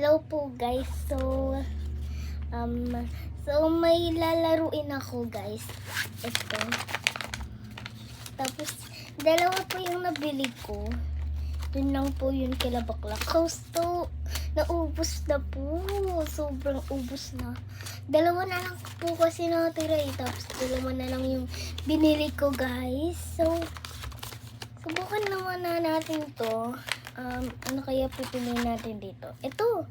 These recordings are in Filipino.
Hello po guys. May lalaruin ako guys. Ito. Tapos dalawa po yung nabili ko. Yun lang po yun kila Bakla Costo. Naubos na po. Sobrang ubos na. Dalawa na lang po kasi natira eh. Tapos dalawa na lang yung binili ko guys. So, subukan naman na natin to. Ano kaya pipiliin natin dito? Ito.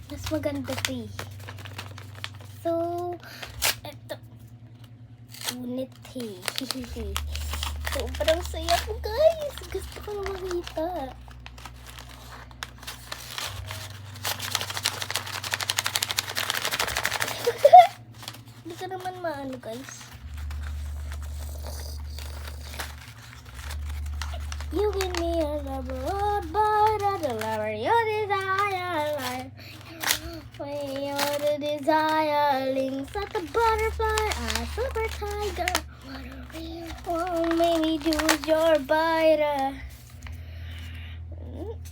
Mas maganda to eh. So, ito. Unit eh. Sobrang saya ko guys. Gusto ko na makita. Hindi ka naman maano guys. You give me a lover, but I don't love your desire. When you're the desiring, such a butterfly, a super tiger. Oh, maybe choose your bite.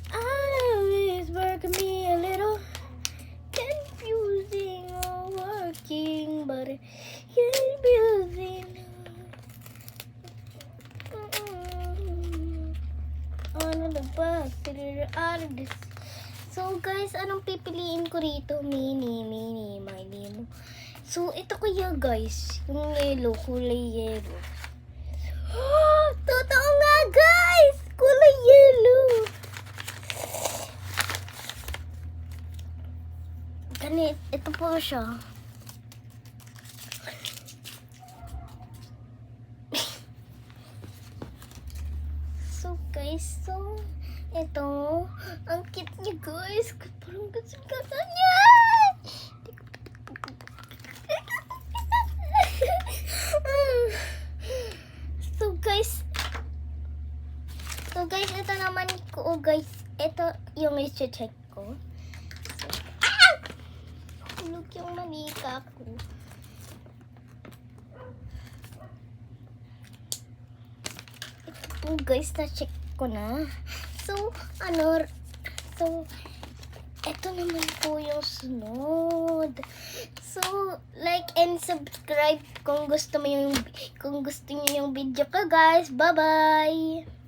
It's working me a little confusing or working, but confusing. Out of this. So guys, anong pipiliin ko rito? Mini, my name. So ito kaya guys, yung yellow, kulay yellow. Totoo nga guys! Kulay yellow! Ganit, ito po siya. So guys, ito, ang cute niya guys. Parang gusto niya. So guys, ito naman ko guys. Ito yung i-check ko. Hulog yung manika ko. Ito po guys, na-check ko na. So, ito naman po yung sunod. So, like and subscribe kung gusto niyo yung video ko guys. Bye-bye!